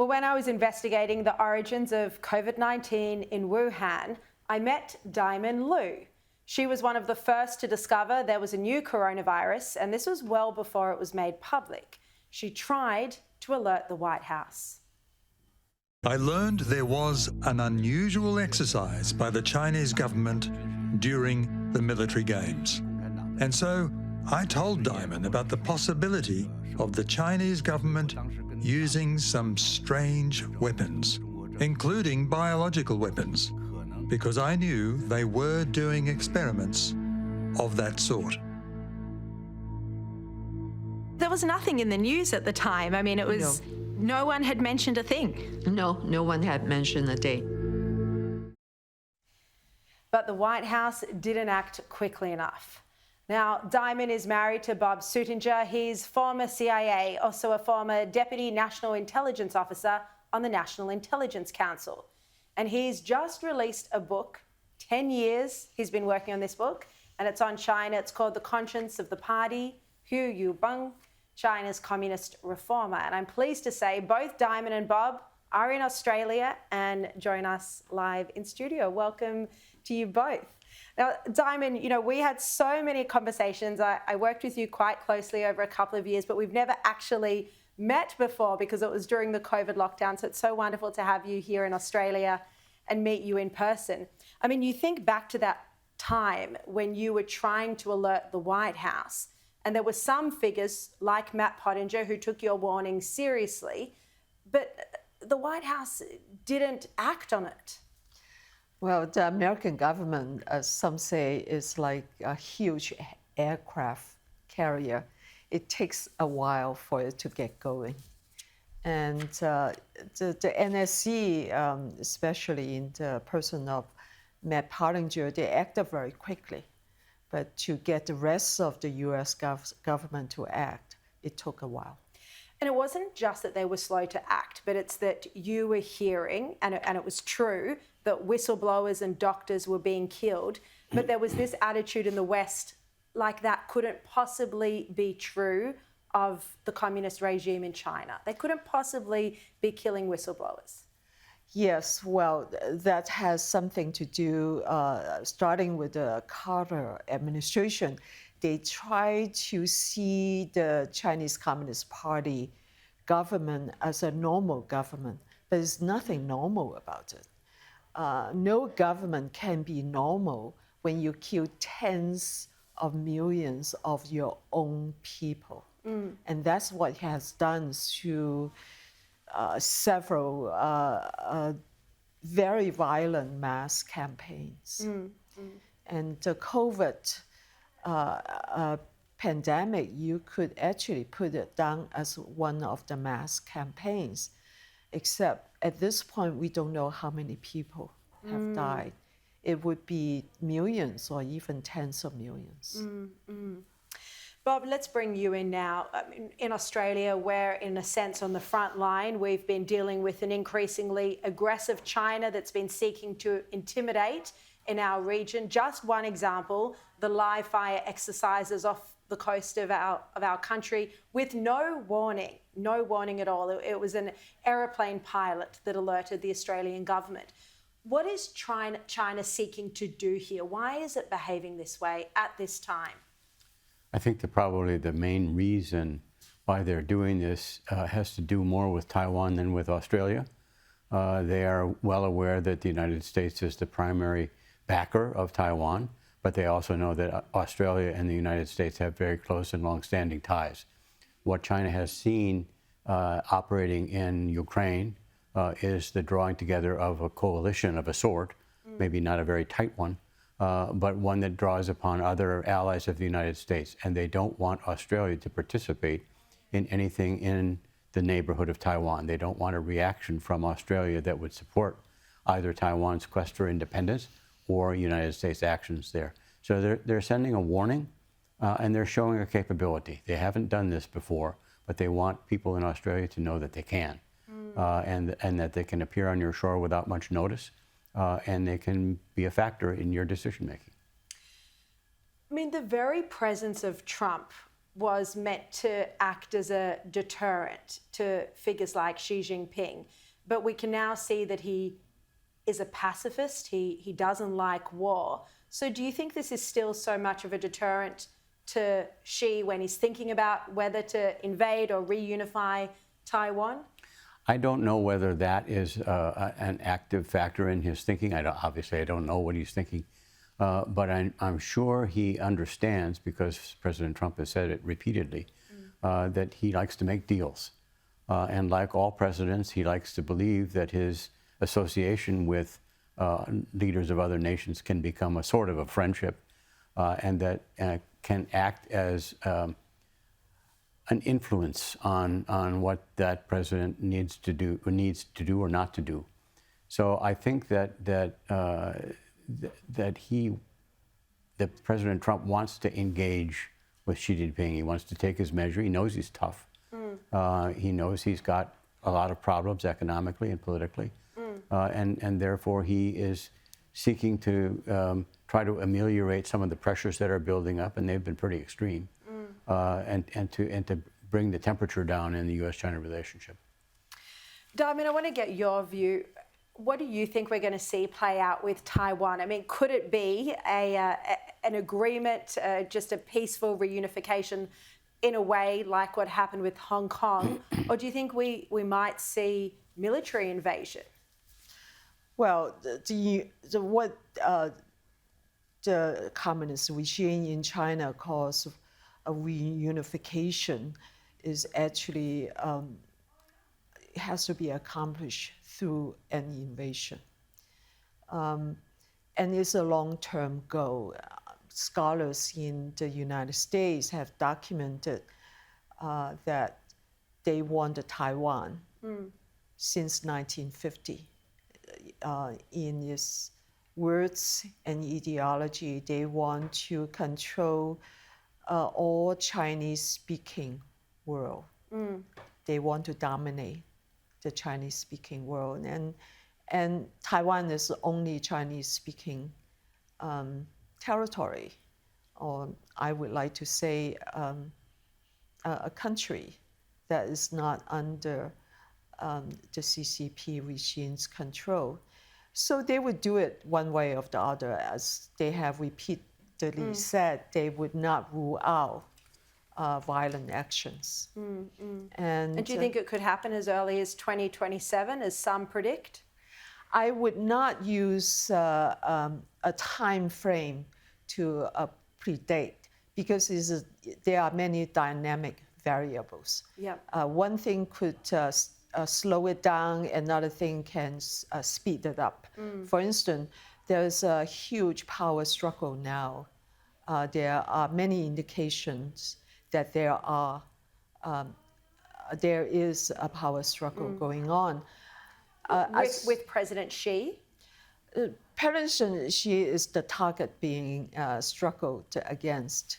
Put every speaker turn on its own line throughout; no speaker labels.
Well, when I was investigating the origins of COVID-19 in Wuhan, I met Dimon Liu. She was one of the first to discover there was a new coronavirus, and this was well before it was made public. She tried to alert the White House.
I learned there was an unusual exercise by the Chinese government during the military games. And so I told Dimon about the possibility of the Chinese government using some strange weapons, including biological weapons, because I knew they were doing experiments of that sort.
There was nothing in the news at the time. I mean, it was... No one had mentioned a thing.
No one had mentioned a date.
But the White House didn't act quickly enough. Now, Dimon is married to Bob Suettinger. He's former CIA, also a former Deputy National Intelligence Officer on the National Intelligence Council. And he's just released a book. 10 years he's been working on this book, and it's on China. It's called The Conscience of the Party, Hu Yubeng, China's Communist Reformer. And I'm pleased to say both Dimon and Bob are in Australia and join us live in studio. Welcome to you both. Now, Dimon, you know, we had so many conversations. I worked with you quite closely over a couple of years, but we've never actually met before because it was during the COVID lockdown. So it's so wonderful to have you here in Australia and meet you in person. I mean, you think back to that time when you were trying to alert the White House, and there were some figures like Matt Pottinger who took your warning seriously, but the White House didn't act on it.
Well, the American government, as some say, is like a huge aircraft carrier. It takes a while for it to get going. And the NSC, especially in the person of Matt Pottinger, they acted very quickly. But to get the rest of the US government to act, it took a while.
And it wasn't just that they were slow to act, but it's that you were hearing, and it was true, that whistleblowers and doctors were being killed. But there was this attitude in the West, like that couldn't possibly be true of the communist regime in China. They couldn't possibly be killing whistleblowers.
Yes, well, that has something to do, starting with the Carter administration. They tried to see the Chinese Communist Party government as a normal government, but there's nothing normal about it. No government can be normal when you kill tens of millions of your own people. And that's what he has done to several very violent mass campaigns. And the COVID pandemic, you could actually put it down as one of the mass campaigns, except at this point, we don't know how many people have died. It would be millions or even tens of millions.
Bob, let's bring you in now. In Australia, we're in a sense on the front line. We've been dealing with an increasingly aggressive China that's been seeking to intimidate in our region. Just one example, the live fire exercises off the coast of our country with no warning at all. It was an aeroplane pilot that alerted the Australian government. What is China seeking to do here? Why is it behaving this way at this time?
I think that probably the main reason why they're doing this has to do more with Taiwan than with Australia. They are well aware that the United States is the primary backer of Taiwan, but they also know that Australia and the United States have very close and long-standing ties. What China has seen operating in Ukraine is the drawing together of a coalition of a sort, maybe not a very tight one, but one that draws upon other allies of the United States. And they don't want Australia to participate in anything in the neighborhood of Taiwan. They don't want a reaction from Australia that would support either Taiwan's quest for independence or United States actions there. So they're sending a warning and they're showing a capability. They haven't done this before, but they want people in Australia to know that they can and that they can appear on your shore without much notice. And they can be a factor in your decision making.
I mean, the very presence of Trump was meant to act as a deterrent to figures like Xi Jinping. But we can now see that he is a pacifist. He doesn't like war. So do you think this is still so much of a deterrent to Xi when he's thinking about whether to invade or reunify Taiwan?
I don't know whether that is an active factor in his thinking. Obviously, I don't know what he's thinking. But I'm sure he understands, because President Trump has said it repeatedly, that he likes to make deals. And like all presidents, he likes to believe that his association with leaders of other nations can become a sort of a friendship, and that can act as an influence on what that president needs to do or not to do. So I think that President Trump wants to engage with Xi Jinping. He wants to take his measure. He knows he's tough. He knows he's got a lot of problems economically and politically. And therefore he is seeking to try to ameliorate some of the pressures that are building up, and they've been pretty extreme, and to bring the temperature down in the U.S.-China relationship.
Dimon, I want to get your view. What do you think we're going to see play out with Taiwan? I mean, could it be an agreement, just a peaceful reunification in a way like what happened with Hong Kong? Or do you think we might see military invasion?
Well, what the communist regime in China calls a reunification is actually it has to be accomplished through an invasion. And it's a long-term goal. Scholars in the United States have documented that they want Taiwan since 1950. In its words and ideology, they want to control all Chinese-speaking world. They want to dominate the Chinese-speaking world, and Taiwan is the only Chinese-speaking territory, or I would like to say a country that is not under the CCP regime's control. So they would do it one way or the other, as they have repeatedly said. They would not rule out violent actions. And
do you think it could happen as early as 2027, as some predict?
I would not use a time frame to predict, because there are many dynamic variables. One thing could slow it down, another thing can speed it up. For instance, there's a huge power struggle now. There are many indications that there is a power struggle going on.
With President Xi?
President Xi is the target being struggled against.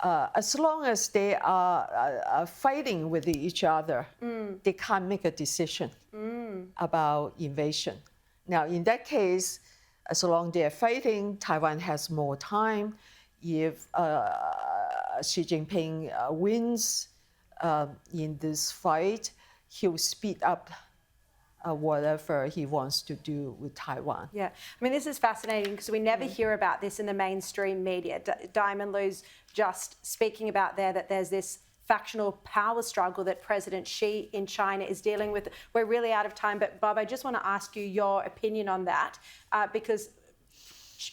As long as they are fighting with each other, they can't make a decision about invasion. Now, in that case, as long as they're fighting, Taiwan has more time. If Xi Jinping wins in this fight, he'll speed up whatever he wants to do with Taiwan.
Yeah, I mean, this is fascinating because we never hear about this in the mainstream media. Dimon Liu's just speaking about there that there's this factional power struggle that President Xi in China is dealing with. We're really out of time, but Bob, I just want to ask you your opinion on that, because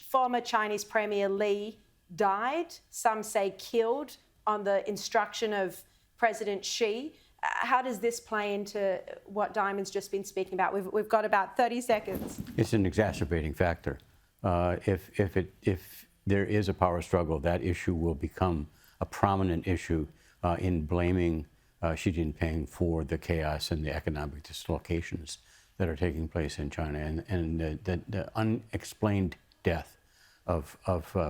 former Chinese Premier Li died, some say killed, on the instruction of President Xi. How does this play into what Dimon's just been speaking about? We've got about 30 seconds.
It's an exacerbating factor. If there is a power struggle, that issue will become a prominent issue in blaming Xi Jinping for the chaos and the economic dislocations that are taking place in China. And the unexplained death of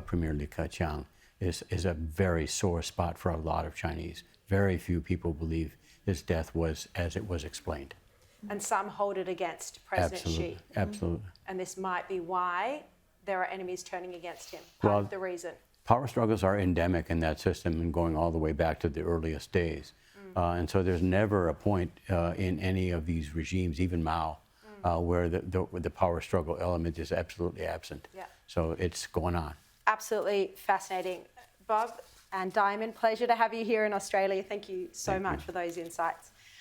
Premier Li Keqiang is a very sore spot for a lot of Chinese. Very few people believe his death was as it was explained.
And some hold it against President Xi.
Absolutely.
And this might be why there are enemies turning against him, part of the reason.
power struggles are endemic in that system and going all the way back to the earliest days. And so there's never a point in any of these regimes, even Mao, where the power struggle element is absolutely absent.
Yeah.
So it's going on.
Absolutely fascinating. Bob and Dimon, pleasure to have you here in Australia. Thank you so much for those insights.